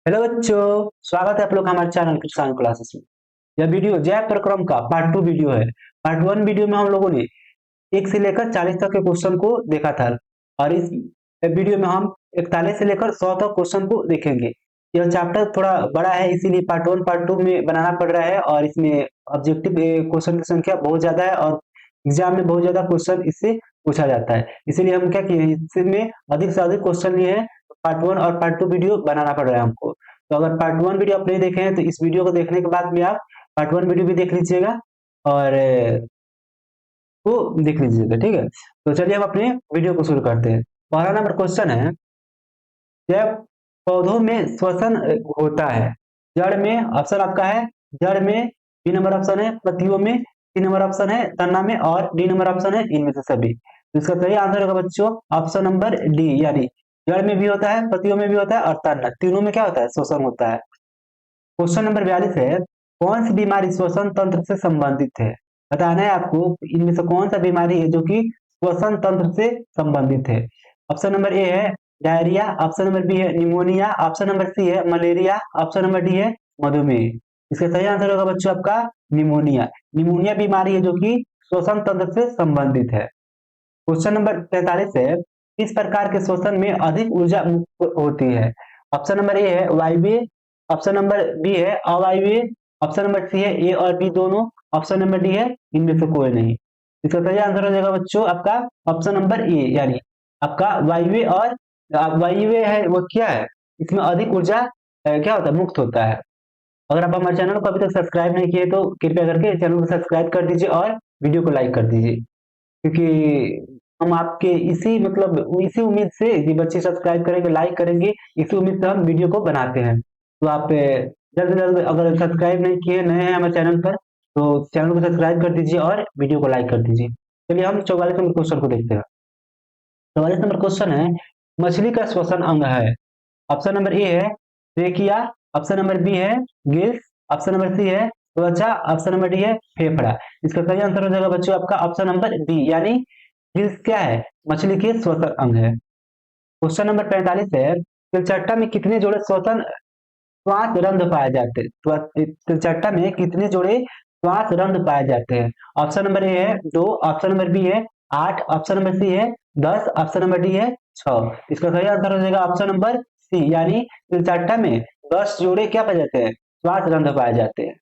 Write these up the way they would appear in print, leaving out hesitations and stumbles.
Hello बच्चों, स्वागत है आप लोग का हमारे चैनल किसान क्लासेस में। यह वीडियो जय प्रक्रम का पार्ट 2 वीडियो है। पार्ट 1 वीडियो में हम लोगों ने 1 से लेकर 40 तक के क्वेश्चन को देखा था और इस वीडियो में हम 41 से लेकर 100 तक क्वेश्चन को देखेंगे। यह चैप्टर थोड़ा बड़ा है, इसीलिए पार्ट 1 पार्ट 2 में बनाना पड़ रहा है और इसमें ऑब्जेक्टिव क्वेश्चन की संख्या बहुत ज्यादा है और एग्जाम में बहुत ज्यादा क्वेश्चन इससे पूछा जाता है। इसीलिए हम क्या किए, इसमें अधिक से अधिक क्वेश्चन लिए हैं। पार्ट 1 और पार्ट 2 वीडियो बनाना पड़ रहा है हमको। तो अगर पार्ट 1 वीडियो आप नहीं देखे हैं तो इस वीडियो को देखने के बाद में आप पार्ट 1 वीडियो भी देख लीजिएगा और वो देख लीजिएगा, ठीक है। तो चलिए हम अपने वीडियो को शुरू करते हैं। पहला नंबर क्वेश्चन है, जब पौधों में श्वसन होता है, जड़ में ऑप्शन आपका है, जड़ में बी नंबर ऑप्शन है, पत्तियों में सी नंबर ऑप्शन है, तना में और डी नंबर ऑप्शन है इनमें से सभी। तो इसका सही आंसर होगा बच्चों ऑप्शन नंबर डी, यानी जड़ में भी होता है, पत्तियों में भी होता है और तना, तीनों में क्या होता है, श्वसन होता है। क्वेश्चन नंबर 42 है, कौन सी बीमारी श्वसन तंत्र से संबंधित है। बताना है आपको इनमें से कौन सा बीमारी है जो कि श्वसन तंत्र से संबंधित है। ऑप्शन नंबर ए है डायरिया, ऑप्शन नंबर बी है निमोनिया, ऑप्शन नंबर सी है मलेरिया, ऑप्शन नंबर डी है मधुमेह। इसका सही आंसर होगा बच्चों आपका निमोनिया। निमोनिया बीमारी है जो कि श्वसन तंत्र से संबंधित है। क्वेश्चन नंबर 43 है, किस प्रकार के श्वसन में अधिक ऊर्जा मुक्त होती है। ऑप्शन नंबर ए है वायवीय, ऑप्शन नंबर बी है अवायवीय, ऑप्शन नंबर सी है ए और बी दोनों, ऑप्शन नंबर डी है इनमें से कोई नहीं। इसका सही आंसर हो जाएगा बच्चों आपका ऑप्शन नंबर ए, यानी आपका वायवीय। और वायवीय है वो क्या है, इसमें अधिक ऊर्जा क्या होता है, मुक्त होता है। अगर आप हमारे चैनल को अभी तक सब्सक्राइब नहीं किए तो कृपया करके चैनल को सब्सक्राइब कर दीजिए और वीडियो को लाइक कर दीजिए, क्योंकि हम आपके इसी मतलब इसी उम्मीद से ये बच्चे सब्सक्राइब करेंगे, लाइक करेंगे, इसी उम्मीद से हम वीडियो को बनाते हैं। तो आप जल्द से जल्द अगर सब्सक्राइब नहीं किए, नए हैं हमारे चैनल पर, तो चैनल को सब्सक्राइब कर दीजिए और वीडियो को लाइक कर दीजिए। चलिए हम 44 नंबर क्वेश्चन को देखते हैं। 44 नंबर क्वेश्चन है, मछली का श्वसन अंग है। ऑप्शन नंबर ए है ट्रेकिया, ऑप्शन नंबर बी है गिल्स, ऑप्शन नंबर सी है त्वचा, ऑप्शन नंबर डी है फेफड़ा। इसका सही आंसर हो जाएगा बच्चों आपका ऑप्शन नंबर डी, यानी गिल्स क्या है, मछली के श्वसन अंग है। क्वेश्चन नंबर 45 है, तिलचट्टा में कितने जोड़े श्वसन श्वास रंध्र पाए जाते हैं। तिलचट्टा में कितने जोड़े श्वास रंध्र पाए जाते हैं। ऑप्शन नंबर ए है 2, ऑप्शन नंबर बी है 8, ऑप्शन नंबर सी है 10, ऑप्शन नंबर डी है 6। इसका सही आंसर हो जाएगा ऑप्शन नंबर सी, यानी तिलचट्टा में 10 जोड़े क्या पाए जाते हैं, श्वास रंध्र पाए जाते हैं।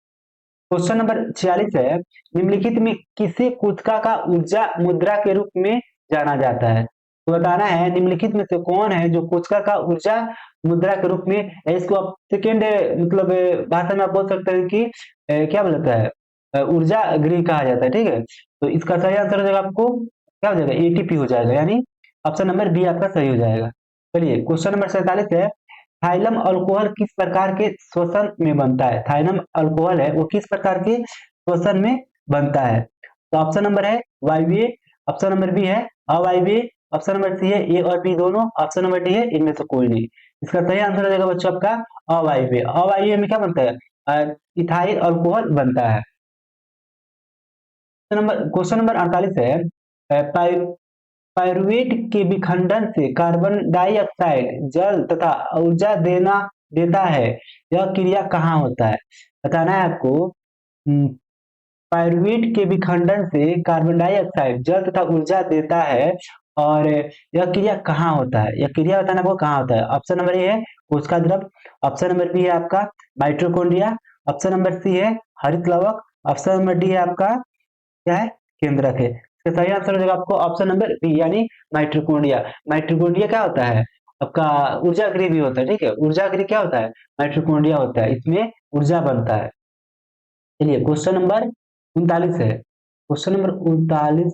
क्वेश्चन नंबर 46 है, निम्नलिखित में किसे कोशिका का ऊर्जा मुद्रा के रूप में जाना जाता है। तो बताना है निम्नलिखित में से कौन है जो कोशिका का ऊर्जा मुद्रा के रूप में इसको आप सेकेंड मतलब भाषा में आप बोल सकते हैं कि क्या बोलता है, ऊर्जा गृह कहा जाता है, ठीक है। तो इसका सही आंसर हो जाएगा आपको क्या हो जाएगा, एटीपी हो जाएगा, यानी ऑप्शन नंबर बी आपका सही हो जाएगा। चलिए क्वेश्चन नंबर 47 है, थाइलम अल्कोहल किस प्रकार के श्वसन में बनता है। थाइलम अल्कोहल है वो किस प्रकार के श्वसन में बनता है। तो ऑप्शन नंबर है वायवीय, ऑप्शन नंबर बी है अवायवीय, ऑप्शन नंबर सी है ए और बी दोनों, ऑप्शन नंबर डी है इनमें से कोई नहीं। इसका सही आंसर हो जाएगा बच्चों आपका अवायवीय। अवायवीय में क्या बनता है, इथाइल अल्कोहल बनता है। क्वेश्चन नंबर 48 है, पायरुवेट के विखंडन से कार्बन डाइऑक्साइड जल तथा ऊर्जा देता है, यह क्रिया कहाँ होता है। बताना है आपको पायरुवेट के विखंडन से कार्बन डाइऑक्साइड जल तथा ऊर्जा देता है और यह क्रिया कहाँ होता है। यह क्रिया बताना आपको कहाँ होता है। ऑप्शन नंबर ए है कोशिका द्रव, ऑप्शन नंबर बी है आपका माइट्रोकॉन्ड्रिया, ऑप्शन नंबर सी है हरित लवक, ऑप्शन नंबर डी है आपका क्या है, केंद्रक है। इसका सही आंसर हो जाएगा आपको ऑप्शन नंबर बी, यानी माइट्रोकॉन्ड्रिया। माइट्रोकॉन्ड्रिया क्या होता है, आपका ऊर्जा गृह भी होता है, ठीक है। ऊर्जा गृह क्या होता है, माइट्रोकॉन्ड्रिया होता है, इसमें ऊर्जा बनता है। चलिए क्वेश्चन नंबर 39 है, क्वेश्चन नंबर 39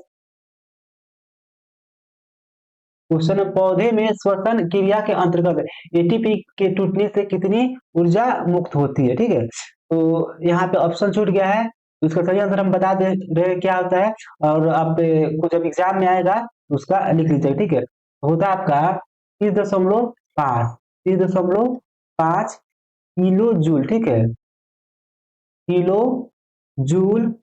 क्वेश्चन, पौधे में श्वसन क्रिया के अंतर्गत एटीपी के टूटने से कितनी ऊर्जा मुक्त होती है, ठीक है। तो यहाँ पे ऑप्शन छूट गया है, तो इसका सही आंसर हम बता दे रहे क्या होता है और आप को जब एग्जाम में आएगा तो उसका लिख लीजिएगा, ठीक है। तो होता है आपका 30.5 30.5 किलो जूल, ठीक है, किलो जूल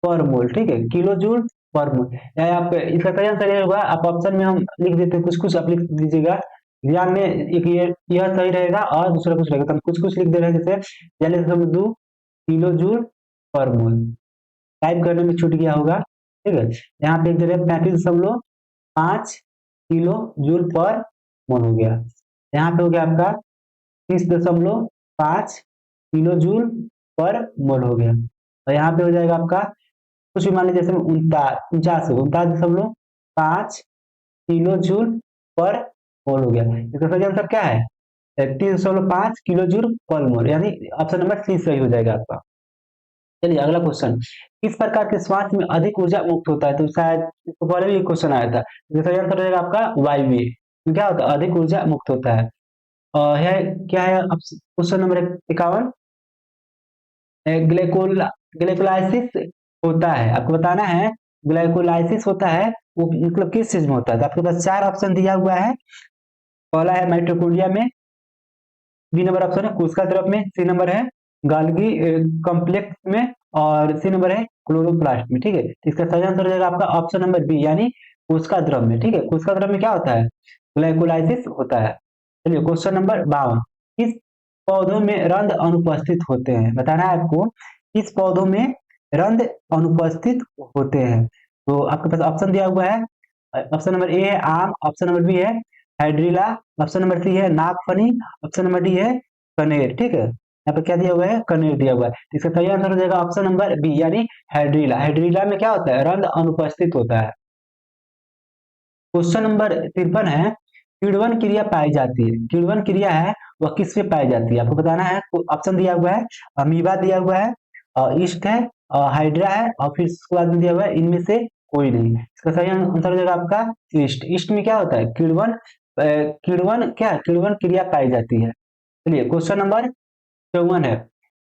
पर मोल, ठीक है, किलो जूल पर मोल। या आप इसका सही आंसर ये होगा, आप ऑप्शन में हम लिख देते हैं कुछ कुछ आप लिख दीजिएगा, एग्जाम में एक ये यह सही रहेगा और दूसरा कुछ रहेगा, तो हम कुछ कुछ लिख दे रहे हैं, जैसे 42 किलो जूल पर मोल। टाइप करने में छूट गया होगा, ठीक है। यहाँ पे लिख दे रहे हैं 35.5 किलो जूल पर मोल हो गया। यहाँ पे हो गया आपका 30.5 किलो जूल पर मोल हो गया। और यहाँ पे हो जाएगा आपका कुछ भी मान लीजिए, जैसे 49.5 किलो जूल पर मोल हो गया। इसका सही आंसर क्या है? 30.5 किलो जूल पर मोल, यानी ऑप्शन नंबर सी सही हो जाएगा आपका। चलिए अगला क्वेश्चन, किस प्रकार के श्वास में अधिक ऊर्जा मुक्त होता है? तो शायद इसको पहले भी क्वेश्चन आया था, इसका सही आंसर रहेगा आपका वायवीय। तो क्या होता है? अधिक ऊर्जा मुक्त होता है। है क्या है क्वेश्चन नंबर 51, ग्लाइकोल ग्लाइकोलाइसिस होता है, आपको बताना है ग्लाइकोलाइसिस होता है वो मतलब किस चीज में होता है। तो आपके पास चार ऑप्शन दिया हुआ है। पहला है माइटोकॉन्ड्रिया में, बी नंबर ऑप्शन है कोशिका द्रव में, सी नंबर है गाल्गी कॉम्प्लेक्स में, और सी नंबर है क्लोरोप्लास्ट में, ठीक है। तो इसका सही आंसर हो जाएगा आपका ऑप्शन नंबर बी, यानी कोशिका द्रव में, ठीक है। कोशिका द्रव में क्या होता है? ग्लाइकोलाइसिस होता है। चलिए क्वेश्चन नंबर 52, किस पौधों में रंध्र अनुपस्थित होते हैं? बताना है आपको किस पौधों में रंध्र अनुपस्थित होते हैं। तो आपके पास ऑप्शन दिया हुआ है, ऑप्शन नंबर ए है आम, ऑप्शन नंबर बी है हाइड्रीला, ऑप्शन नंबर सी है नागफनी, ऑप्शन नंबर डी है कनेर, ठीक है। यहाँ पे क्या दिया हुआ है? कनेर दिया हुआ है। तो इसका सही आंसर हो जाएगा ऑप्शन नंबर बी, यानी हाइड्रीला। हाइड्रीला में क्या होता है? रंध्र अनुपस्थित होता है। क्वेश्चन नंबर 53 है, किण्वन क्रिया पाई जाती है। किण्वन क्रिया है वह किस में पाई जाती है? आपको बताना है। ऑप्शन दिया हुआ है अमीबा दिया हुआ है, ईस्ट है, हाइड्रा है, और फिर उसके बाद में दिया हुआ है इनमें से कोई नहीं। इसका सही आंसर हो जाएगा आपका ईस्ट। ईस्ट में क्या होता है? किण्वन किण्वन क्या है? किण्वन क्रिया पाई जाती है। चलिए क्वेश्चन नंबर 54 है,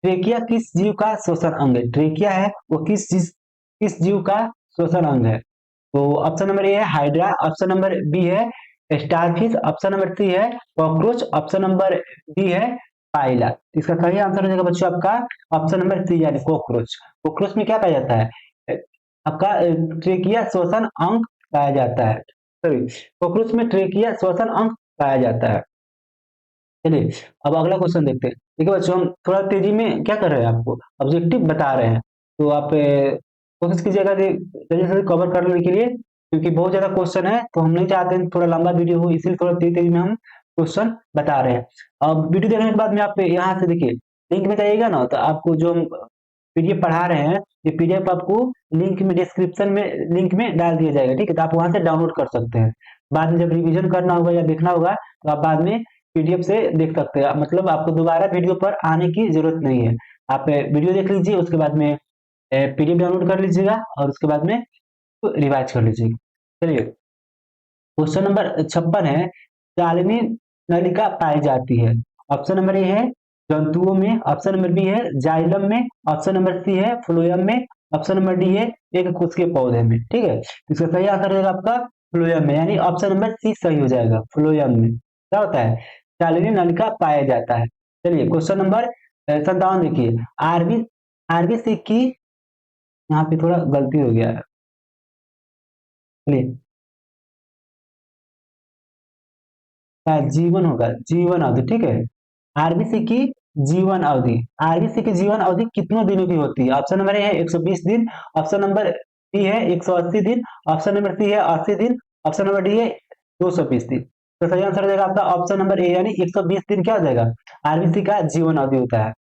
ट्रेकिया किस जीव का श्वसन अंग है? ट्रेकिया है वो किस जीव का श्वसन अंग है? तो ऑप्शन नंबर ए है हाइड्रा, ऑप्शन नंबर बी है स्टारफिश, ऑप्शन नंबर सी है कॉकरोच, ऑप्शन नंबर डी है पाइला। इसका सही आंसर हो जाएगा बच्चों आपका ऑप्शन नंबर सी, यानी कॉकरोच। कॉकरोच में क्या पाया जाता है? आपका ट्रेकिया श्वसन अंग पाया जाता है। सॉरी, कॉकरोच में ट्रेकिया श्वसन अंग पाया जाता है। चलिए अब अगला क्वेश्चन देखते हैं। देखिए बच्चों, हम थोड़ा तेजी में क्या कर रहे हैं, आपको ऑब्जेक्टिव बता रहे हैं, तो आप कोशिश कीजिएगा जल्दी से कवर करने के लिए, क्योंकि बहुत ज्यादा क्वेश्चन है, तो हम नहीं चाहते हैं थोड़ा लंबा वीडियो हो, इसलिए थोड़ा तेजी तेजी में हम क्वेश्चन बता रहे हैं। अब वीडियो देखने के बाद में आप यहाँ से देखिए लिंक में जाइएगा ना, तो आपको जो हम पीडीएफ पढ़ा रहे हैं, ये पीडीएफ आपको लिंक में डिस्क्रिप्शन में लिंक में डाल दिया जाएगा, ठीक है। तो आप वहां से डाउनलोड कर सकते हैं। बाद में जब रिवीजन करना होगा या देखना होगा, तो आप बाद में पीडीएफ से देख सकते हैं। मतलब आपको दोबारा वीडियो पर आने की जरूरत नहीं है। आप वीडियो देख लीजिए, उसके बाद में पीडीएफ डाउनलोड कर लीजिएगा, और उसके बाद में रिवाइज कर लीजिएगा। चलिए क्वेश्चन नंबर 56 है, चालनी नलिका पाई जाती है। ऑप्शन नंबर ए है जंतुओं में, ऑप्शन नंबर बी है जाइलम में, ऑप्शन नंबर सी है फ्लोएम में, ऑप्शन नंबर डी है एक कुछ के पौधे में, ठीक है। इसका सही आंसर रहेगा आपका फ्लोएम में, यानी ऑप्शन नंबर सी सही हो जाएगा। फ्लोएम में क्या होता है? चालनी नलिका पाया जाता है। चलिए क्वेश्चन नंबर 57 देखिए, आरबी आरबीसी की, यहाँ पे थोड़ा गलती हो गया है। चलिए जीवन होगा, जीवन अवधि, ठीक है। आरबीसी की जीवन अवधि, आरबीसी की जीवन अवधि कितनों दिनों की होती है? ऑप्शन नंबर ए है 120 दिन, ऑप्शन नंबर बी है 180 दिन, ऑप्शन नंबर सी है 80 दिन, ऑप्शन नंबर डी है 220 दिन। तो सही आंसर हो जाएगा आपका ऑप्शन नंबर ए, यानी 120 दिन क्या हो जाएगा? आरबीसी का जीवन अवधि होता है।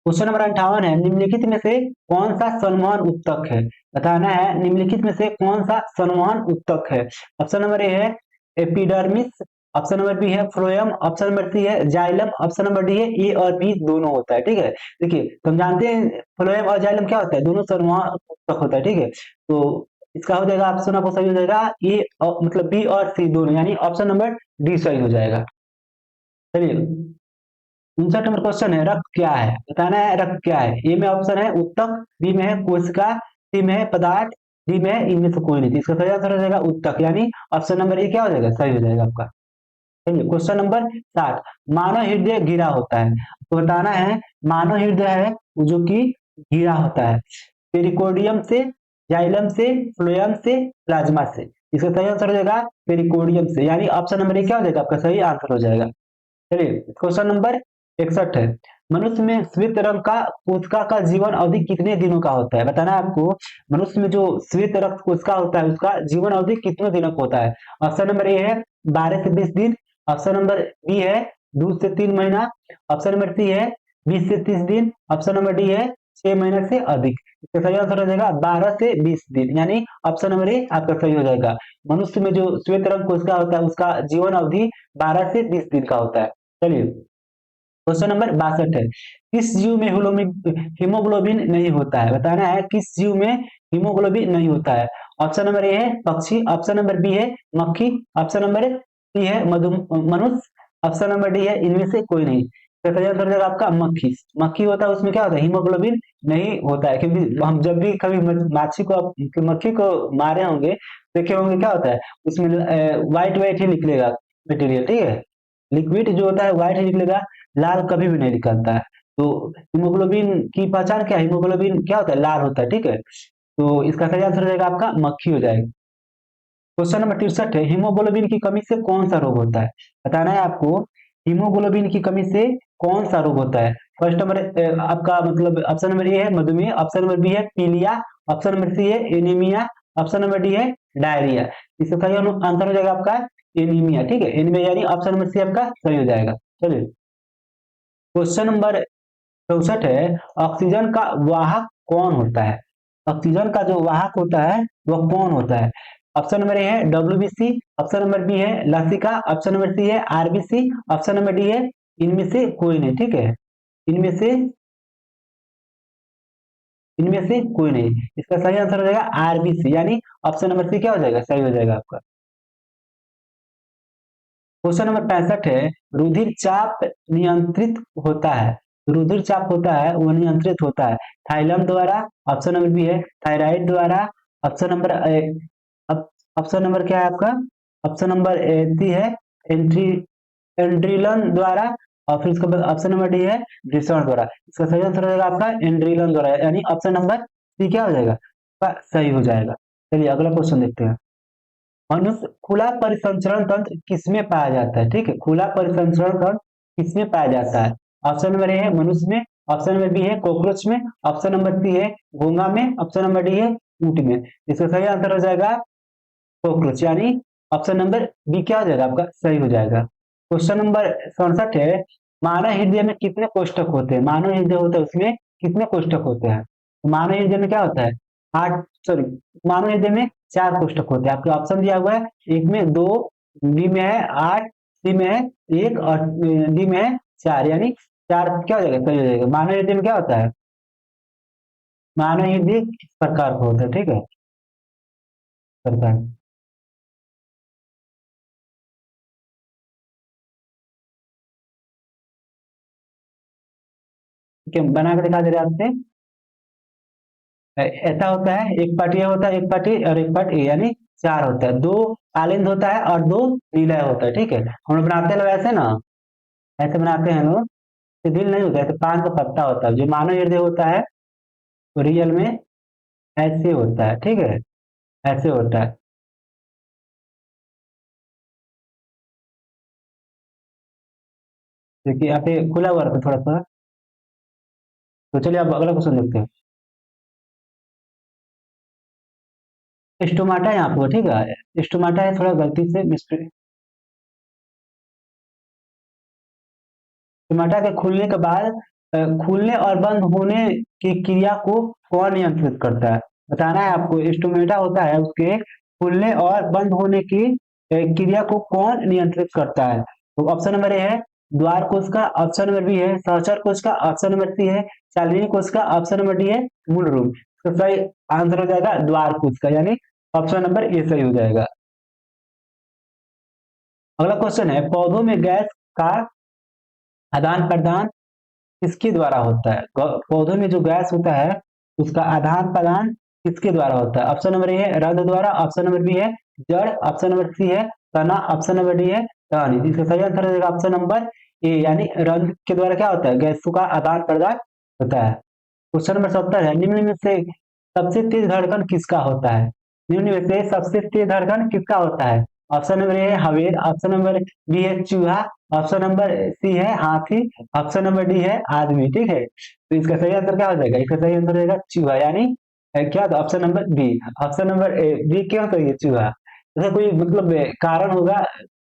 क्वेश्चन नंबर 58 है, निम्नलिखित में से कौन सा संवहन उत्तक है? बताना है निम्नलिखित में से कौन सा संवहन उत्तक है। ऑप्शन नंबर ए है एपिडर्मिस, ऑप्शन नंबर बी है फ्लोएम, ऑप्शन नंबर सी है जाइलम, ऑप्शन नंबर डी है ए और बी दोनों होता है, ठीक है। देखिए तो हम जानते हैं फ्लोएम और जाइलम क्या होता है, दोनों संवहन उत्तक होता है, ठीक है। तो इसका हो जाएगा ऑप्शन आपको सही हो जाएगा ए, मतलब बी और सी दोनों, यानी ऑप्शन नंबर डी सही हो जाएगा। चलिए 59 नंबर क्वेश्चन है, रक्त क्या है? बताना है रक्त क्या है। ए में ऑप्शन है उत्तक, बी में है कोशिका, सी में है पदार्थ, डी में है इनमें से कोई नहीं। इसका सही आंसर हो जाएगा उत्तक, यानी ऑप्शन नंबर ए क्या हो जाएगा? सही हो जाएगा आपका। चलिए क्वेश्चन नंबर 60, मानव हृदय गिरा होता है, तो बताना है मानव हृदय है जो कि गिरा होता है पेरिकोडियम से, जाइलम से, फ्लोएम से, प्लाज्मा से। इसका सही आंसर हो जाएगा पेरिकोडियम से, यानी ऑप्शन नंबर ए क्या हो जाएगा आपका सही आंसर हो जाएगा। चलिए क्वेश्चन नंबर 61 है, मनुष्य में श्वेत रंग का कोशिका का जीवन अवधि कितने दिनों का होता है? बताना है आपको, मनुष्य में जो श्वेत रक्त कोशिका होता है उसका जीवन अवधि कितने दिनों का होता है? ऑप्शन नंबर ए है 12 से 20 दिन, ऑप्शन नंबर बी है 2 से 3 महीना, ऑप्शन नंबर सी है 20 से 30 दिन, ऑप्शन नंबर डी है 6 महीने से अधिक। इसका सही आंसर हो जाएगा 12 से 20 दिन, यानी ऑप्शन नंबर ए आपका सही हो जाएगा। मनुष्य में जो श्वेत रंग कोशिका होता है उसका जीवन अवधि 12 से 20 दिन का होता है। चलिए क्वेश्चन नंबर 62 है, किस जीव में हीमोग्लोबिन नहीं होता है? बताना है किस जीव में हीमोग्लोबिन नहीं होता है। ऑप्शन नंबर ए है पक्षी, ऑप्शन नंबर बी है मक्खी, ऑप्शन नंबर सी है मनुष्य, ऑप्शन नंबर डी है इनमें से कोई नहीं। तो सही आंसर होगा आपका मक्खी। मक्खी होता है उसमें क्या होता है हीमोग्लोबिन नहीं होता है, क्योंकि हम जब भी कभी मक्खी को मारे होंगे देखे होंगे क्या होता है उसमें व्हाइट व्हाइट ही निकलेगा मटेरियल, ठीक है, लिक्विड जो होता है व्हाइट ही निकलेगा, लाल कभी भी नहीं निकलता है। तो हीमोग्लोबिन की पहचान क्या है? हीमोग्लोबिन क्या होता है लाल होता है, ठीक है, तो इसका सही आंसर हो जाएगा आपका मक्खी हो जाएगा। क्वेश्चन नंबर 63 है, हीमोग्लोबिन की कमी से कौन सा रोग होता है? बताना है आपको हीमोग्लोबिन की कमी से कौन सा रोग होता है। फर्स्ट नंबर आपका मतलब ऑप्शन नंबर ए है मधुमेह, ऑप्शन नंबर बी है पीलिया, ऑप्शन नंबर सी है एनीमिया, ऑप्शन नंबर डी है डायरिया। इसका सही आंसर हो जाएगा आपका एनीमिया, ठीक है, एनीमिया यानी ऑप्शन नंबर सी आपका सही हो जाएगा। चलिए क्वेश्चन नंबर 64 है, ऑक्सीजन का वाहक कौन होता है? ऑक्सीजन का जो वाहक होता है वह कौन होता है? ऑप्शन नंबर ए है डब्ल्यूबीसी, ऑप्शन नंबर बी है लसिका, ऑप्शन नंबर सी है आरबीसी, ऑप्शन नंबर डी है इनमें से कोई नहीं, ठीक है, इनमें से कोई नहीं। इसका सही आंसर हो जाएगा आरबीसी, यानी ऑप्शन नंबर सी क्या हो जाएगा सही हो जाएगा आपका। क्वेश्चन नंबर 65 है, रुधिर चाप नियंत्रित होता है, रुधिर चाप होता है वो नियंत्रित होता है थाइलम द्वारा, ऑप्शन नंबर बी है थायराइड द्वारा, ऑप्शन नंबर ऑप्शन नंबर क्या है आपका, ऑप्शन नंबर सी है एंट्री एंड्रिलन द्वारा, और फिर उसके बाद ऑप्शन नंबर डी है डिसॉन द्वारा। इसका सही आंसर हो जाएगा आपका एंड्रिलन द्वारा, यानी ऑप्शन नंबर सी क्या हो जाएगा आपका सही हो जाएगा। चलिए अगला क्वेश्चन देखते हैं, मनुष्य खुला परिसंचरण तंत्र किसमें पाया जाता है? ठीक है, खुला परिसंचरण तंत्र किसमें पाया जाता है? ऑप्शन नंबर ए है मनुष्य में, ऑप्शन नंबर बी है कॉकरोच में, ऑप्शन नंबर सी है घोंघा में, ऑप्शन नंबर डी है ऊंट में। इसका सही आंसर हो जाएगा कॉकरोच, यानी ऑप्शन नंबर बी क्या हो जाएगा आपका सही हो जाएगा। क्वेश्चन नंबर 67 है, मानव हृदय में कितने कोष्ठक होते हैं? मानव हृदय होता है उसमें कितने कोष्ठक होते हैं? तो मानव हृदय में क्या होता है 8, सॉरी, मानव हृदय में 4 कोष्ठक होते हैं। आपके ऑप्शन दिया हुआ है, एक में 2, बी में है 8, सी में है 1 और डी में है 4, यानी 4 क्या हो जाएगा सही हो जाएगा। मानव हृदय में क्या होता है, मानव हृदय किस प्रकार का होता है, ठीक है, प्रकार, ठीक है, बना के दिखा दे रहे हैं आपसे। ऐसा होता है, एक पार्ट ये होता है, एक पार्ट ए और एक पार्ट ए, यानी 4 होता है, 2 कालिंद होता है और 2 नीला होता है, ठीक है। हम लोग बनाते हैं लोग ऐसे ना, ऐसे बनाते हैं लोग, तो दिल नहीं होता है, तो पान का पत्ता होता है। जो मानव हृदय होता है वो रियल में ऐसे होता है, ठीक है, ऐसे होता है। क्योंकि यहाँ पे खुला हुआ रहता है थोड़ा सा। तो चलिए अब अगला क्वेश्चन देखते हैं, स्टोमाटा यहाँ पे, ठीक है, स्टोमाटा है थोड़ा गलती से मिस्टेक। टमाटर के खुलने के बाद खुलने और बंद होने की क्रिया को कौन नियंत्रित करता है? बताना है आपको, स्टोमेटा होता है उसके खुलने और बंद होने की क्रिया को कौन नियंत्रित करता है? तो ऑप्शन नंबर ए है द्वार कोश का, ऑप्शन नंबर बी है सहचर कोश का, ऑप्शन नंबर सी है चालिनी कोश का, ऑप्शन नंबर डी है मूल रूप। तो सही आंसर हो जाएगा द्वार कोश का, यानी ऑप्शन नंबर ए सही हो जाएगा। अगला क्वेश्चन है, पौधों में गैस का आदान प्रदान किसके द्वारा होता है? पौधों में जो गैस होता है उसका आदान प्रदान किसके द्वारा होता है? ऑप्शन नंबर ए है रंध्र द्वारा, ऑप्शन नंबर बी है जड़, ऑप्शन नंबर सी है तना, ऑप्शन नंबर डी है टहनी। इसका सही आंसर हो जाएगा ऑप्शन नंबर ए, यानी रंध्र के द्वारा क्या होता है गैसों का आदान प्रदान होता है। क्वेश्चन नंबर 70 है, निम्न में से सबसे तेज धड़कन किसका होता है? निम्न में से सबसे तेज धड़कन किसका होता है? ऑप्शन नंबर ए है हवेल, ऑप्शन नंबर बी है चूहा, ऑप्शन नंबर सी है हाथी, ऑप्शन नंबर डी है आदमी। ठीक है, तो इसका सही आंसर क्या हो जाएगा? इसका सही आंसर रहेगा चूहा, यानी क्या था? Option number B. Option number B क्यों सही है चूहा? ऐसा कोई मतलब कारण होगा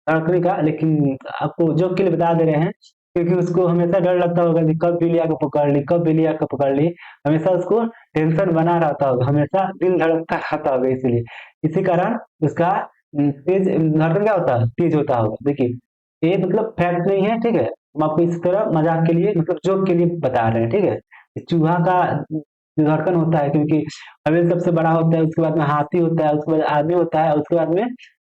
धड़कने का, लेकिन आपको जोक के लिए बता दे रहे हैं, क्योंकि उसको हमेशा डर लगता होगा कि कब बिल्लिया को पकड़ ली, कब बिल्लिया को पकड़ ली। हमेशा उसको टेंशन बना रहता होगा, हमेशा दिल धड़कता रहता होगा, इसलिए इसी कारण उसका तेज धड़कन क्या होता है? तेज होता होगा। देखिए, ये मतलब फैक्ट नहीं है, ठीक है, हम आपको इस तरह मजाक के लिए मतलब जोक के लिए बता रहे हैं, ठीक है। चूहा का जो धड़कन होता है, क्योंकि हवेल सबसे बड़ा होता है, उसके बाद में हाथी होता है, उसके बाद आदमी होता है, उसके बाद में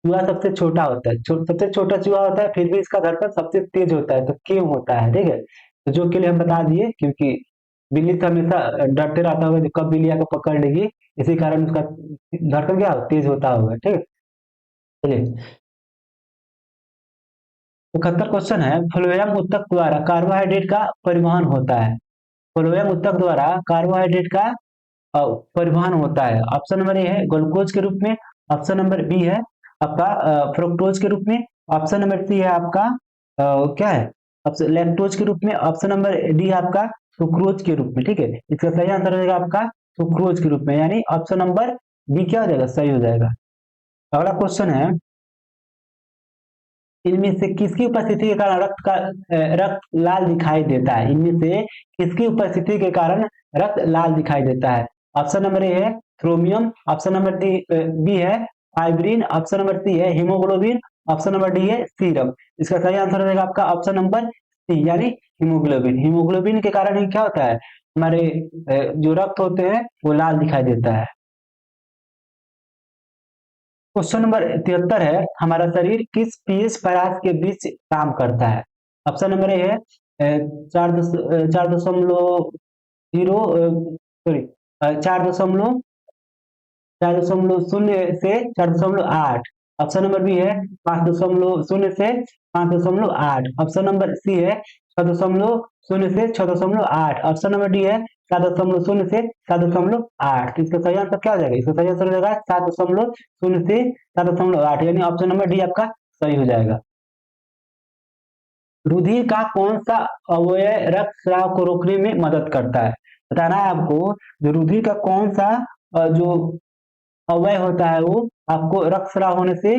चूहा सबसे छोटा होता है, सबसे छोटा चूहा होता है, फिर भी इसका धड़कन सबसे तेज होता है, तो क्यों होता है? ठीक है, तो जो के लिए हम बता दिए, क्योंकि बिल्ली तो हमेशा डरते रहता होगा कि कब बिल्ली आकर पकड़ लेगी, इसी कारण उसका धड़कन क्या तेज होता होगा। ठीक है, चलिए 71 क्वेश्चन है, फ्लोएम उत्तक द्वारा कार्बोहाइड्रेट का परिवहन होता है। फ्लोएम उत्तक द्वारा कार्बोहाइड्रेट का परिवहन होता है। ऑप्शन नंबर ए है ग्लूकोज के रूप में, ऑप्शन नंबर बी है आपका फ्रुक्टोज के रूप में, ऑप्शन नंबर सी है आपका क्या है? ऑप्शन लैक्टोज के रूप में, ऑप्शन नंबर डी आपका सुक्रोज के रूप में। ठीक है, इसका सही आंसर हो जाएगा आपका सुक्रोज के रूप में, यानी ऑप्शन नंबर बी क्या हो जाएगा? सही हो जाएगा। अगला क्वेश्चन है, इनमें से किसकी उपस्थिति के कारण रक्त लाल दिखाई देता है? इनमें से किसकी उपस्थिति के कारण रक्त लाल दिखाई देता है? ऑप्शन नंबर ए है थ्रोमियम, ऑप्शन नंबर डी बी है फाइब्रिन, ऑप्शन नंबर सी है हीमोग्लोबिन, ऑप्शन नंबर डी है सीरम। इसका सही आंसर रहेगा आपका ऑप्शन नंबर सी, यानी हीमोग्लोबिन। हीमोग्लोबिन के कारण ही क्या होता है? हमारे जो रक्त होते हैं वो लाल दिखाई देता है। क्वेश्चन नंबर 73 है, हमारा शरीर किस पीएच परास के बीच काम करता है? ऑप्शन नंबर ए है 4.0 सॉरी 4.0 4.0 से 4.8, ऑप्शन नंबर बी है 5.0 से 5.8, ऑप्शन नंबर सी है 6.0 से 6.8, ऑप्शन नंबर डी है 7.0 से 7.8। तो इसका सही आंसर क्या हो जाएगा? इसका सही आंसर हो जाएगा 7.0 से 7.8, यानी ऑप्शन नंबर डी आपका सही हो जाएगा। रुधिर का कौन सा अवयव रक्त स्राव को रोकने में मदद करता है? बताना है आपको, जो रुधिर का कौन सा जो अवयव होता है वो आपको रक्तस्राव होने से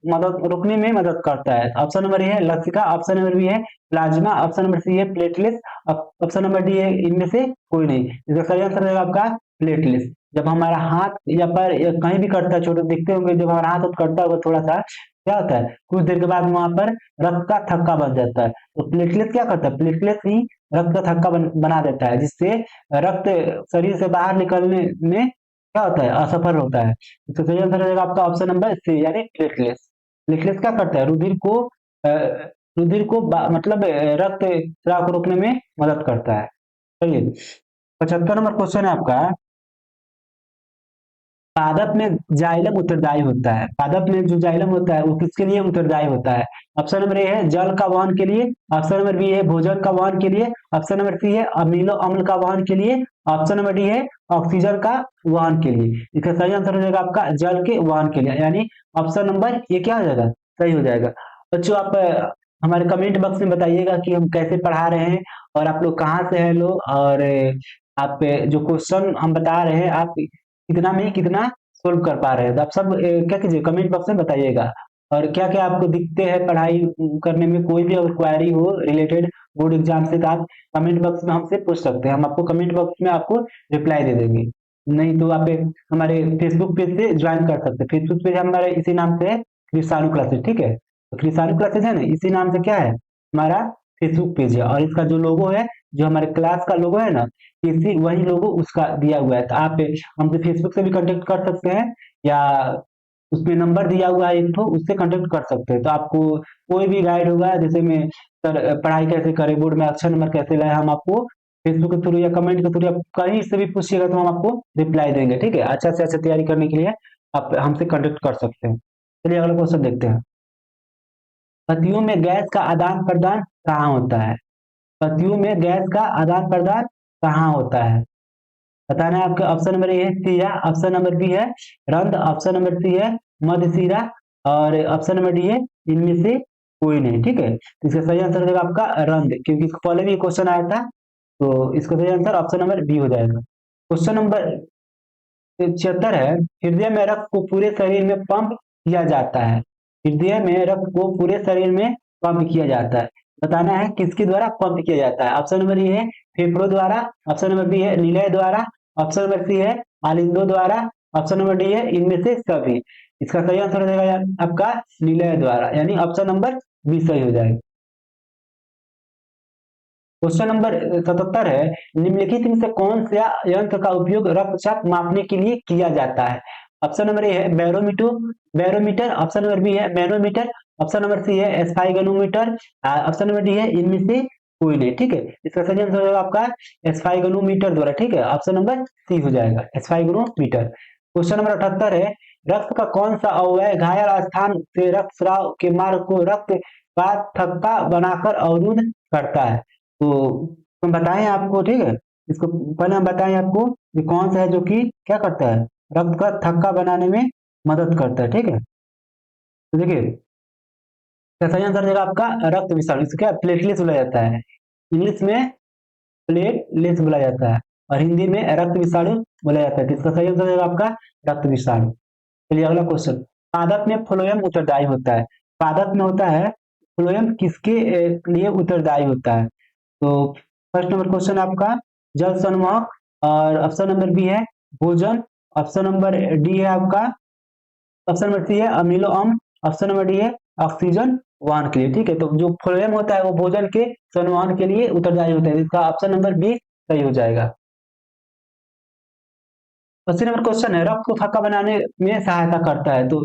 मदद रोकने में मदद करता है। ऑप्शन नंबर ए है लसिका, ऑप्शन नंबर बी है प्लाज्मा, ऑप्शन नंबर सी है प्लेटलेट्स, ऑप्शन नंबर डी है इनमें से कोई नहीं। इसका सही आंसर रहेगा आपका प्लेटलेट्स। जब हमारा हाथ या पैर या कहीं भी करता है, छोटे दिखते होंगे, जब हमारा हाथ करता होगा थोड़ा सा, क्या होता है? कुछ देर के बाद वहां पर रक्त का थक्का बन जाता है, तो प्लेटलेट क्या करता है? प्लेटलेट ही रक्त का थक्का बना देता है, जिससे रक्त शरीर से बाहर निकलने में क्या होता है? असफल होता है। तो सही आंसर रहेगा आपका ऑप्शन नंबर सी, यानी प्लेटलेट्स। प्लेटलेट्स क्या करता है? रुधिर को मतलब रक्त स्राव को रोकने में मदद करता है। चलिए 75 नंबर क्वेश्चन है आपका, पादप में जाइलम उत्तरदायी होता है। पादप में जो जाइलम होता है वो किसके लिए उत्तरदायी होता है? ऑप्शन नंबर ए है जल का वहन के लिए, ऑप्शन नंबर बी है भोजन का वहन के लिए, ऑप्शन नंबर सी है अमीनो अम्ल का वहन के लिए, ऑप्शन नंबर डी है ऑक्सीजन का वहन के लिए। इसका सही आंसर हो जाएगा आपका जल के वहन के लिए, यानी ऑप्शन नंबर ये क्या हो जाएगा? सही हो जाएगा। बच्चों आप हमारे कमेंट बॉक्स में बताइएगा कि हम कैसे पढ़ा रहे हैं, और आप लोग कहाँ से हैं लोग, और आप जो क्वेश्चन हम बता रहे हैं आप कितना में कितना सोल्व कर पा रहे हैं। तो आप सब क्या कीजिए, कमेंट बॉक्स में बताइएगा, और क्या क्या आपको दिक्कतें हैं पढ़ाई करने में, कोई भी अगर क्वेरी हो रिलेटेड बोर्ड एग्जाम से, तो आप कमेंट बॉक्स में हमसे पूछ सकते हैं, हम आपको कमेंट बॉक्स में आपको रिप्लाई दे देंगे। नहीं तो आप हमारे फेसबुक पेज से ज्वाइन कर सकते हैं। फेसबुक पेज हमारे इसी नाम से है, कृषाणु क्लासेज। ठीक है, तो कृषाणु क्लासेज है ना, इसी नाम से क्या है हमारा फेसबुक पेज है, और इसका जो लोगो है, जो हमारे क्लास का लोगो है ना, इसी वही लोगो उसका दिया हुआ है। तो आप हमसे फेसबुक से भी कांटेक्ट कर सकते हैं, या उसमें नंबर दिया हुआ है एक तो, उससे कांटेक्ट कर सकते हैं। तो आपको कोई भी गाइड होगा, जैसे में सर पढ़ाई कैसे करें, बोर्ड में अच्छा नंबर कैसे लाए, हम आपको फेसबुक के थ्रू या कमेंट के थ्रू या कहीं से भी पूछिएगा तो हम आपको रिप्लाई देंगे। ठीक है, अच्छा से अच्छा तैयारी करने के लिए आप हमसे कांटेक्ट कर सकते हैं। चलिए अगला क्वेश्चन देखते हैं, पतियों में गैस का आदान प्रदान कहाँ होता है? पतियों में गैस का आदान प्रदान कहाँ होता है? बताना है आपका। ऑप्शन नंबर ए है सिरा, ऑप्शन नंबर बी है रंध, ऑप्शन नंबर सी है मध्यशिरा और ऑप्शन नंबर डी है इनमें से कोई नहीं। ठीक है, तो इसका सही आंसर हो जाएगा आपका रंध, क्योंकि इसको पहले भी क्वेश्चन आया था, तो इसका सही आंसर ऑप्शन नंबर बी हो जाएगा। क्वेश्चन नंबर 76 है, हृदय में रक्त को पूरे शरीर में पंप किया जाता है। हृदय में रक्त को पूरे शरीर में पंप किया जाता है। बताना है किसके द्वारा पंप किया जाता है। ऑप्शन नंबर ए है फेफड़ों द्वारा, ऑप्शन नंबर बी है निलय द्वारा, ऑप्शन नंबर सी है आलिंदों द्वारा, ऑप्शन नंबर डी है इनमें से सभी। इसका सही आंसर हो जाएगा आपका निलय द्वारा, यानी ऑप्शन नंबर बी सही हो जाएगा। क्वेश्चन नंबर 77 है, निम्नलिखित में से कौन सा यंत्र का उपयोग रक्तचाप मापने के लिए किया जाता है। ऑप्शन नंबर ए है barometer, barometer, option number B है मैनोमीटर, ऑप्शन नंबर सी है एस्फाइगनोमीटर, ऑप्शन नंबर डी है इनमें से कोई नहीं। ठीक है, इसका सही आंसर होगा आपका एस्फाइगनोमीटर द्वारा। ठीक है, ऑप्शन नंबर सी हो जाएगा एस्फाइगनोमीटर। क्वेश्चन नंबर 78 है, रक्त का कौन सा अवयव घायल स्थान से रक्त स्राव के मार्ग को रक्त का थक्का बनाकर अवरुद्ध करता है। तो हम बताएं आपको, ठीक है, इसको पहले हम बताएं आपको कि कौन सा है जो कि क्या करता है, रक्त का थक्का बनाने में मदद करता है। ठीक है, तो देखिए सही आंसर देगा आपका रक्त विषाणु। इसको क्या प्लेटलेट्स बोला जाता है, इंग्लिश में प्लेटलेट्स बोला जाता है और हिंदी में रक्त विषाणु बोला जाता है। तो इसका सही आंसर देगा आपका रक्त विषाणु। चलिए अगला क्वेश्चन, पादप में फ्लोएम उत्तरदायी होता है। पादप में होता है फ्लोएम किसके लिए उत्तरदायी होता है। तो फर्स्ट नंबर क्वेश्चन आपका जल संवाहक, और ऑप्शन नंबर बी है भोजन, ऑप्शन नंबर डी है आपका, ऑप्शन नंबर सी है अमीनो अम्ल, ऑप्शन नंबर डी है ऑक्सीजन वहन के लिए। ठीक है, तो जो फ्लोएम होता है वो भोजन के संवहन के लिए उत्तरदायी होता है। इसका ऑप्शन नंबर बी सही हो जाएगा। 80 नंबर क्वेश्चन है, रक्त को थक्का बनाने में सहायता करता है। तो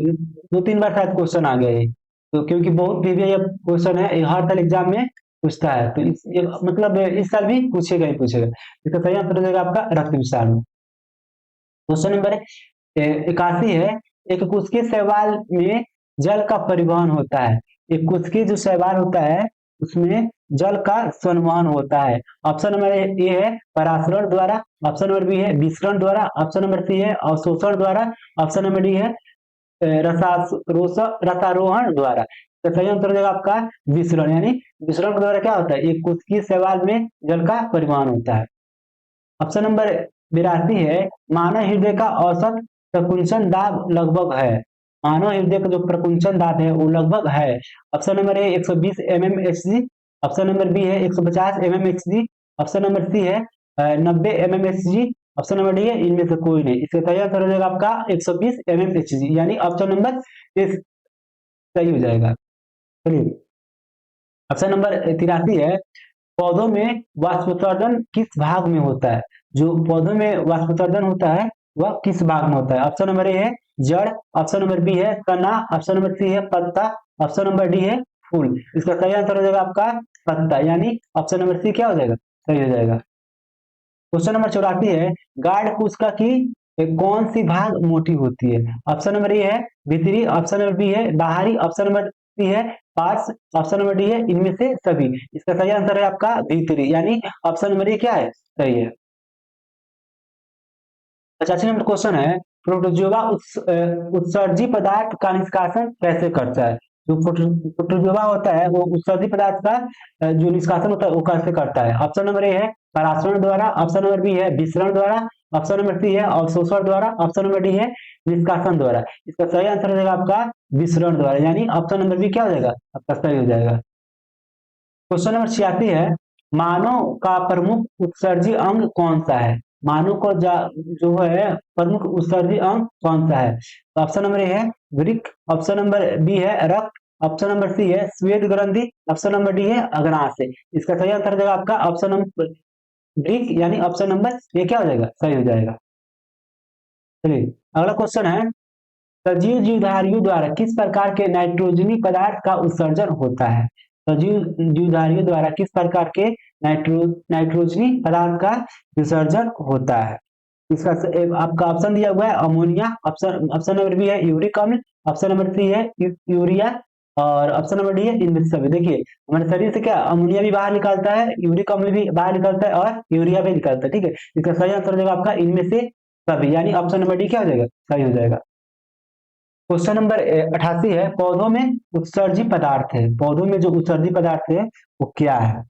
2-3 बार शायद क्वेश्चन आ गया है, तो क्योंकि बहुत प्रीवियस क्वेश्चन है, हर साल एग्जाम में पूछता है, तो मतलब इस साल भी पूछेगा ही पूछेगा। इसका सही आंसर हो जाएगा आपका रक्त विषाणु। क्वेश्चन नंबर 81 है, एक कुस्के शैवाल में जल का परिवहन होता है। एक कुस्के जो शैवाल होता है उसमें जल का संवहन होता है। ऑप्शन नंबर ए है परासरण द्वारा, ऑप्शन नंबर बी है विसरण द्वारा, ऑप्शन नंबर सी है अवशोषण द्वारा, ऑप्शन नंबर डी है रसारोहण द्वारा। तो सही आंसर हो जाएगा आपका विसरण, यानी विसरण के द्वारा क्या होता है, एक कुस्की शैवाल में जल का परिवहन होता है। ऑप्शन नंबर 82 है, मानव हृदय का औसत प्रकुंचन दाब लगभग है। मानव हृदय का जो प्रकुंचन दाब है वो लगभग है। Option number A 120 mmHg, option number B है 150 mmHg, ऑप्शन नंबर सी है 90 mmHg, ऑप्शन नंबर डी है इनमें से कोई नहीं। इसका सही आंसर हो जाएगा आपका 120 mmHg, यानी ऑप्शन नंबर ए सही हो जाएगा। चलिए ऑप्शन नंबर 83 है, पौधों में वाष्पोत्सर्जन किस भाग में होता है। जो पौधों में वाष्पोत्सर्जन होता है वह किस भाग में होता है। ऑप्शन नंबर ए है जड़, ऑप्शन नंबर बी है तना, ऑप्शन नंबर सी है पत्ता, ऑप्शन नंबर डी है फूल। इसका सही आंसर हो जाएगा आपका पत्ता, यानी ऑप्शन नंबर सी क्या हो जाएगा, सही हो जाएगा। क्वेश्चन नंबर 84 है, गार्ड कोशिका की कौन सी भाग मोटी होती है। ऑप्शन नंबर ए है भीतरी, ऑप्शन नंबर बी है बाहरी, ऑप्शन नंबर सी है पार्श्व, ऑप्शन नंबर डी है इनमें से सभी। इसका सही आंसर है आपका भीतरी, यानी ऑप्शन नंबर ए क्या है, सही है। 85 नंबर क्वेश्चन है, प्रोटोजोआ उत्सर्जी पदार्थ का निष्कासन कैसे करता है। जो प्रोटोजोआ होता है वो उत्सर्जी पदार्थ का जो निष्कासन होता है वो कैसे करता है। ऑप्शन नंबर ए है परासरण द्वारा, ऑप्शन नंबर बी है विसरण द्वारा, ऑप्शन नंबर सी है अवशोषण द्वारा, ऑप्शन नंबर डी है निष्कासन द्वारा। इसका सही आंसर हो जाएगा आपका विसरण द्वारा, यानी ऑप्शन नंबर बी क्या हो जाएगा, आपका सही हो जाएगा। क्वेश्चन नंबर 86 है, मानव का प्रमुख उत्सर्जी अंग कौन सा है। मानव को जो है प्रमुख उत्सर्जी अंग कौन सा है। तो ऑप्शन नंबर ए है वृक्क, ऑप्शन नंबर बी है रक्त, ऑप्शन नंबर सी है श्वेत ग्रंथि, ऑप्शन नंबर डी है अग्नाशय। इसका सही आंसर हो जाएगा आपका ऑप्शन नंबर वृक्क, यानी ऑप्शन नंबर ए क्या हो जाएगा, सही हो जाएगा। चलिए अगला क्वेश्चन है, सजीव जीवधारियों द्वारा किस प्रकार के नाइट्रोजनी पदार्थ का उत्सर्जन होता है। सजीव जीवधारियों द्वारा किस प्रकार के नाइट्रोजनी पदार्थ का विसर्जन होता है। इसका आपका ऑप्शन दिया हुआ है अमोनिया, ऑप्शन नंबर बी है यूरिक अम्ल, ऑप्शन नंबर सी है यूरिया, और ऑप्शन नंबर डी है इनमें से सभी। देखिए हमारे शरीर से क्या अमोनिया भी बाहर निकालता है, यूरिक अम्ल भी बाहर निकलता है और यूरिया भी निकलता है, ठीक है। इसका सही आंसर हो जाएगा आपका इनमें से सभी, यानी ऑप्शन नंबर डी क्या हो जाएगा, सही हो जाएगा। क्वेश्चन नंबर 88 है, पौधों में उत्सर्जी पदार्थ है, पौधों में जो उत्सर्जी पदार्थ है वो क्या है।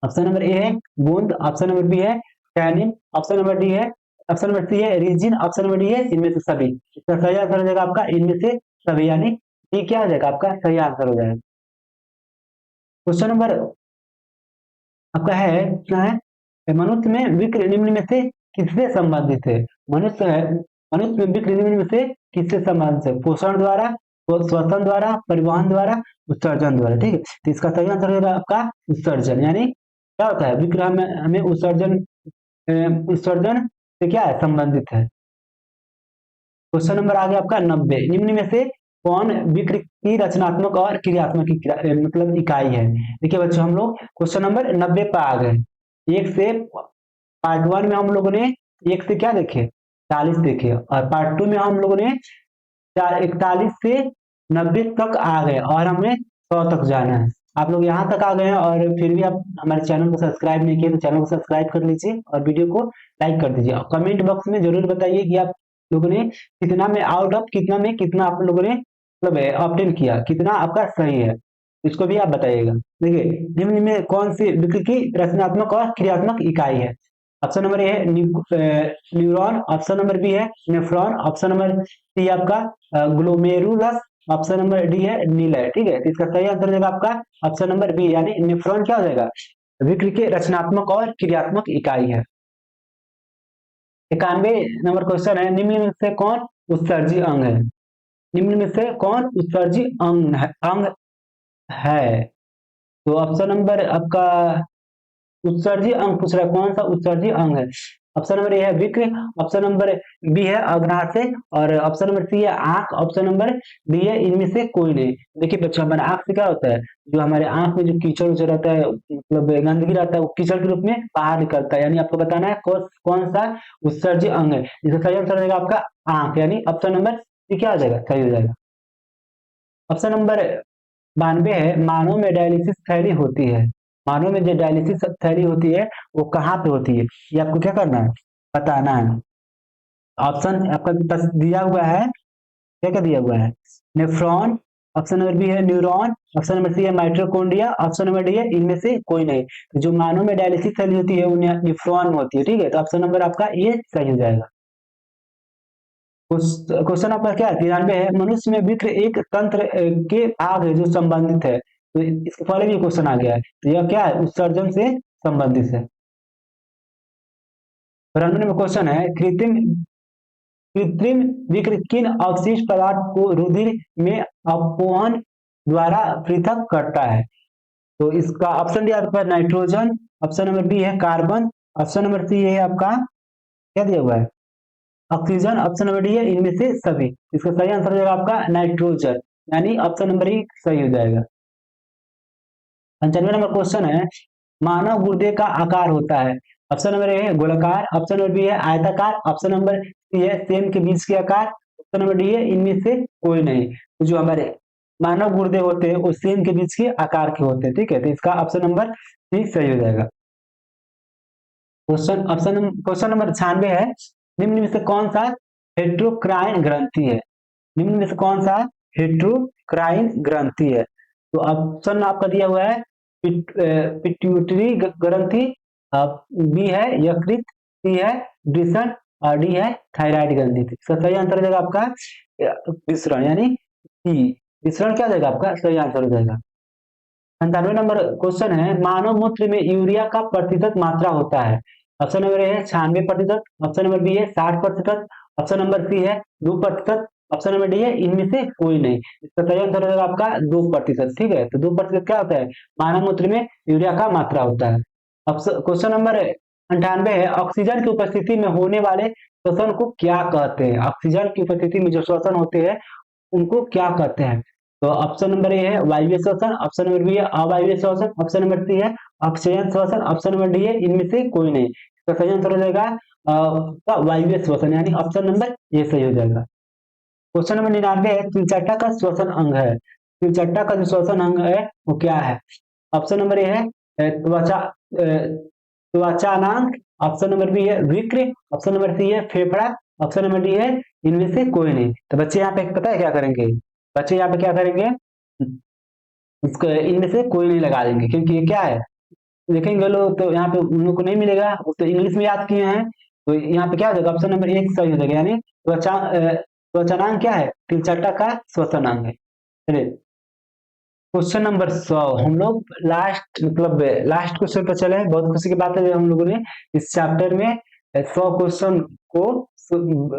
ऑप्शन नंबर ए है बूंद, ऑप्शन नंबर बी है टैनिन, ऑप्शन नंबर डी है, ऑप्शन नंबर सी है रेजिन, ऑप्शन नंबर डी है इनमें से सभी। इसका सही आंसर हो जाएगा आपका इनमें से सभी, यानी डी क्या हो जाएगा आपका सही आंसर हो जाएगा। क्वेश्चन नंबर आपका है क्या है, मनुष्य में विक्र निम्न में से किससे संबंधित है। मनुष्य में विक्र निम्न में से किससे संबंधित है, पोषण द्वारा, श्वसन द्वारा, परिवहन द्वारा, उत्सर्जन द्वारा, ठीक है। तो इसका सही आंसर होगा आपका उत्सर्जन, यानी क्या होता है विक्र हमें उत्सर्जन से क्या है संबंधित है। क्वेश्चन नंबर आ गया आपका 90, निम्न में से कौन विक्र की रचनात्मक और क्रियात्मक मतलब इकाई है। देखिए बच्चों हम लोग क्वेश्चन नंबर 90 पर आ गए। एक से पार्ट 1 में हम लोगों ने एक से क्या देखे 40 देखे, और पार्ट 2 में हम लोगों ने 41 से 90 तक आ गए और हमें 100 तक जाना है। आप लोग यहाँ तक आ गए हैं और फिर भी आप हमारे चैनल को सब्सक्राइब नहीं किए तो चैनल को सब्सक्राइब कर लीजिए और वीडियो को लाइक कर दीजिए, और कमेंट बॉक्स में जरूर बताइए कि आप लोगों ने कितना में आउट ऑफ कितना में कितना आप लोगों ने मतलब ऑप्टेन किया, कितना आपका सही है, इसको भी आप बताइएगा। देखिए निम्न में कौन सी विक्र की रचनात्मक और क्रियात्मक इकाई है। ऑप्शन नंबर ए है न्यूरॉन, ऑप्शन नंबर बी है नेफ्रॉन, ऑप्शन नंबर सी आपका ग्लोमेरुलस, ऑप्शन नंबर डी है नीलय, ठीक है। तो इसका सही आंसर हो जाएगा आपका ऑप्शन नंबर बी, यानी नेफ्रॉन क्या हो जाएगा विक्र के रचनात्मक और क्रियात्मक इकाई है। 91 नंबर क्वेश्चन है, निम्न में से कौन उत्सर्जी अंग है। निम्न में से कौन उत्सर्जी अंग है। तो ऑप्शन नंबर आपका उत्सर्जी अंग पूछ रहा है, कौन सा उत्सर्जी अंग है। ऑप्शन नंबर ए है विक्र, ऑप्शन नंबर बी है अग्नाशय, और ऑप्शन नंबर सी है आंख, ऑप्शन नंबर डी है इनमें से कोई नहीं। देखिए बच्चों हमारे आंख से क्या होता है, जो हमारे आंख में जो कीचड़ उचड़ रहता है मतलब गंदगी रहता है वो कीचड़ के रूप में बाहर निकलता है, यानी आपको बताना है कौन सा उत्सर्जी अंग है। इसका सही आंसर हो जाएगा आपका आंख, यानी ऑप्शन नंबर सी क्या हो जाएगा सही हो जाएगा। ऑप्शन नंबर 92 है, मानव में डायलिसिस थैली होती है। मानव में जो डायलिसिस थैली होती है वो कहाँ पे होती है, ये आपको क्या करना है बताना है। ऑप्शन आपका दिया हुआ है, क्या क्या दिया हुआ है नेफ्रॉन, ऑप्शन नंबर बी है न्यूरॉन, ऑप्शन नंबर सी है माइट्रोकॉन्ड्रिया, ऑप्शन नंबर डी है इनमें से कोई नहीं। तो जो मानव में डायलिसिस थैली होती है वो नेफ्रॉन में होती है, ठीक है। तो ऑप्शन नंबर आपका ये सही हो जाएगा। क्वेश्चन आपका क्या है 93 है, मनुष्य में विक्र एक तंत्र के भाग है जो संबंधित है। तो इसके पहले भी क्वेश्चन आ गया है, तो यह क्या है उत्सर्जन से संबंधित है। 93 नंबर क्वेश्चन है, कृत्रिम कृत्रिम विक्र किन अवशिष्ट पदार्थ को रुधिर में अपवहन द्वारा पृथक करता है। तो इसका ऑप्शन दिया आपका नाइट्रोजन, ऑप्शन नंबर बी है कार्बन, ऑप्शन नंबर सी है आपका क्या दिया हुआ है ऑक्सीजन, ऑप्शन नंबर डी है इनमें से सभी। इसका सही आंसर हो जाएगा आपका नाइट्रोजन, यानी ऑप्शन नंबर ई सही हो जाएगा। 95 नंबर क्वेश्चन है, मानव गुर्दे का आकार होता है। ऑप्शन नंबर ए है गोलाकार, ऑप्शन नंबर बी है आयताकार, ऑप्शन नंबर सी है सेम के बीच के आकार, ऑप्शन नंबर डी है इनमें से कोई नहीं। तो जो हमारे मानव गुर्दे होते हैं वो सेम के बीच के आकार के होते हैं, ठीक है। तो इसका ऑप्शन नंबर सी सही हो जाएगा। क्वेश्चन नंबर 96 है, निम्न में से कौन सा हेट्रोक्राइन ग्रंथि है। निम्न में से कौन सा हेट्रोक्राइन ग्रंथि है। तो ऑप्शन आपका दिया हुआ है पिट्यूटरी ग्रंथि, बी है यकृत, सी है वृषण, और डी है थायराइड ग्रंथि। इसका सही आंसर हो जाएगा आपका विसरण, यानी सी विसरण क्या हो जाएगा आपका सही आंसर हो जाएगा। 97 नंबर क्वेश्चन है, मानव मूत्र में यूरिया का प्रतिशत मात्रा होता है। ऑप्शन नंबर ए है 96%, ऑप्शन नंबर बी है 60%, ऑप्शन नंबर सी है 2%, ऑप्शन नंबर डी है इनमें से कोई नहीं। इसका सही आंसर हो जाएगा आपका 2%, ठीक है। तो 2% क्या होता है मानव मूत्र में यूरिया का मात्रा होता है। क्वेश्चन नंबर 98 है, ऑक्सीजन की उपस्थिति में होने वाले श्वसन को क्या कहते हैं। ऑक्सीजन की उपस्थिति में जो श्वसन होते हैं उनको क्या कहते हैं। तो ऑप्शन नंबर ए है वायवीय श्वसन, ऑप्शन नंबर बी है अवायवीय श्वसन, ऑप्शन नंबर सी है अपचयन श्वसन, ऑप्शन नंबर डी है इनमें से कोई नहीं। इसका सही आंसर हो जाएगा वायवीय श्वसन, यानी ऑप्शन नंबर ए सही हो जाएगा। क्वेश्चन नंबर 99 है, तिलचट्टा का श्वसन अंग है। तिलचट्टा का जो श्वसन अंग है वो क्या है? ऑप्शन नंबर ए है त्वचानांग, ऑप्शन नंबर बी है वृक्क, ऑप्शन नंबर सी है फेफड़ा, ऑप्शन नंबर डी है इनमें से कोई नहीं। तो बच्चे यहाँ पे पता है क्या करेंगे? बच्चे यहाँ पे क्या करेंगे? इसको इनमें से कोई नहीं लगा देंगे, क्योंकि ये क्या है देखेंगे लोग तो यहाँ पे उन लोग को नहीं मिलेगा, वो तो इंग्लिश में याद किए हैं। तो यहाँ पे क्या हो जाएगा? ऑप्शन नंबर एक सही हो जाएगा, यानी त्वचानांग क्या है? तिलचट्टा का श्वसन अंग है। चलिए क्वेश्चन नंबर 100 हम लोग लास्ट मतलब लास्ट क्वेश्चन पर चले हैं। बहुत खुशी की बात है हम लोगों ने इस चैप्टर में 100 क्वेश्चन को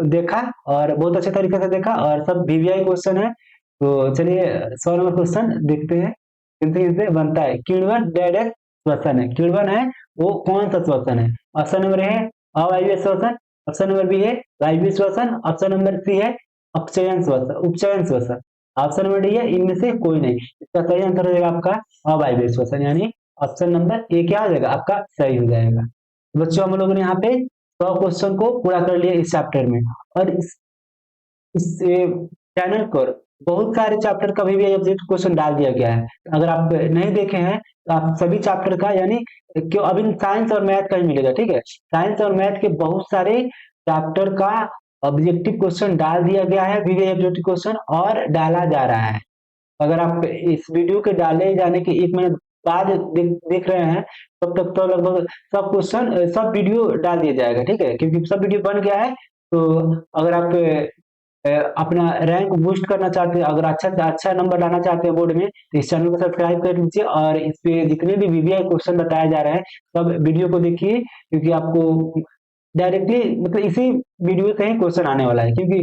देखा और बहुत अच्छे तरीके से देखा और सब वीवीआई क्वेश्चन है। तो चलिए 100 नंबर क्वेश्चन देखते हैं। किनसे बनता है? किण्वन डायरेक्ट श्वसन है। किण्वन है वो कौन सा श्वसन है? ऑप्शन नंबर है अवायवीय श्वसन, ऑप्शन नंबर बी है वायवीय श्वसन, ऑप्शन नंबर सी है अपचयन श्वसन, उपचयन श्वसन, ऑप्शन नंबर डी है इनमें से कोई नहीं। इसका सही आंसर हो जाएगा आपका अवायवीय श्वसन, यानी ऑप्शन नंबर ए क्या हो जाएगा आपका सही हो जाएगा। तो बच्चों हम लोगों ने यहाँ पे 100 क्वेश्चन को पूरा कर लिया इस चैप्टर में। और इस चैनल पर बहुत सारे चैप्टर का भी ऑब्जेक्ट क्वेश्चन डाल दिया गया है। अगर आप नहीं देखे हैं तो आप सभी चैप्टर का, यानी क्यों अभी साइंस और मैथ का ही मिलेगा, ठीक है। साइंस और मैथ के बहुत सारे चैप्टर का ऑब्जेक्टिव क्वेश्चन डाल दिया गया है, वीवीआई ऑब्जेक्टिव क्वेश्चन, और डाला जा रहा है। अगर आप इस वीडियो के डाले जाने के 1 महीने बाद देख रहे हैं तब तक तो लगभग सब क्वेश्चन सब वीडियो डाल दिया जाएगा, ठीक है, क्योंकि सब वीडियो बन गया है। तो अगर आप अपना रैंक बूस्ट करना चाहते हैं, अगर अच्छा से अच्छा नंबर लाना चाहते हैं बोर्ड में, तो इस चैनल को सब्सक्राइब कर लीजिए और इस पे जितने भी वीवीआई क्वेश्चन बताए जा रहे हैं सब वीडियो को देखिए, क्योंकि आपको डायरेक्टली मतलब इसी वीडियो से ही क्वेश्चन आने वाला है। क्योंकि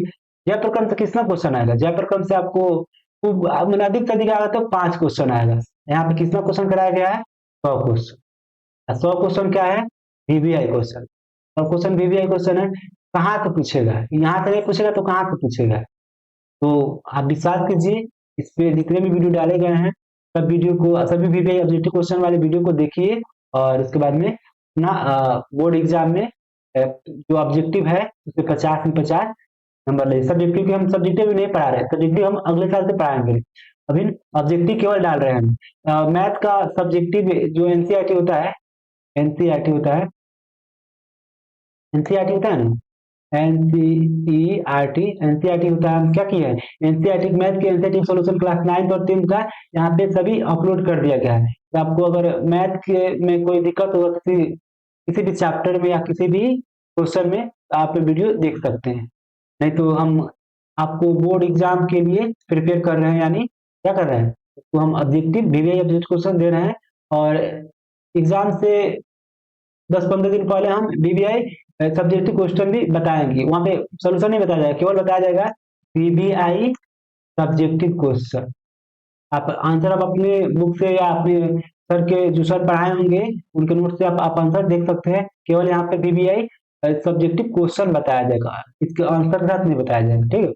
जय प्रक्रम से कितना क्वेश्चन आएगा? जय प्रक्रम से आपको अधिक से अधिक आएगा तो 5 क्वेश्चन आएगा। यहाँ पे कितना क्वेश्चन कराया गया है? 100 क्वेश्चन। 100 क्वेश्चन क्या है? VVI question. 100 question VVI question है। कहाँ से पूछेगा? यहाँ से नहीं पूछेगा तो कहाँ से पूछेगा? तो आप विश्वास कीजिए, इस पे जितने भी वीडियो डाले गए हैं सब वीडियो को, सभी वीवीआई ऑब्जेक्टिव क्वेश्चन वाले वीडियो को देखिए और उसके बाद में ना बोर्ड एग्जाम में जो ऑब्जेक्टिव है उससे 50 में 50 नंबर ले। सब्जेक्टिव के हम सब्जेक्टिव भी नहीं पढ़ा रहे, सब्जेक्टिव हम अगले साल से पढ़ाएंगे। अभी ऑब्जेक्टिव केवल डाल रहे हैं। मैथ का सब्जेक्टिव जो एनसीईआरटी होता है, एनसीईआरटी होता है, एनसीईआरटी होता है ना, एनसीईआरटी होता है। हम क्या किया है? एनसीईआरटी मैथ के एनसीईआरटी सॉल्यूशन क्लास 9 और 10 का यहाँ पे सभी अपलोड कर दिया गया है। तो आपको अगर मैथ के में कोई दिक्कत हो किसी भी चैप्टर में या किसी भी क्वेश्चन में, तो आप वीडियो देख सकते हैं। नहीं तो हम आपको बोर्ड एग्जाम के लिए प्रिपेयर कर रहे हैं, यानी क्या कर रहे हैं, तो हम ऑब्जेक्टिव वीवीआई ऑब्जेक्टिव क्वेश्चन दे रहे हैं और एग्जाम से 10-15 दिन पहले हम वीवीआई सब्जेक्टिव क्वेश्चन भी बताएंगे। वहां पे सोल्यूशन नहीं बताया जाएगा, केवल बताया जाएगा वीवीआई सब्जेक्टिव क्वेश्चन। आप आंसर आप अपने बुक से या अपने सर के जो सर पढ़ाए होंगे उनके नोट से आप आंसर देख सकते हैं। केवल यहाँ पे वीवीआई सब्जेक्टिव क्वेश्चन बताया जाएगा, इसके आंसर के साथ नहीं बताया जाएगा, ठीक है।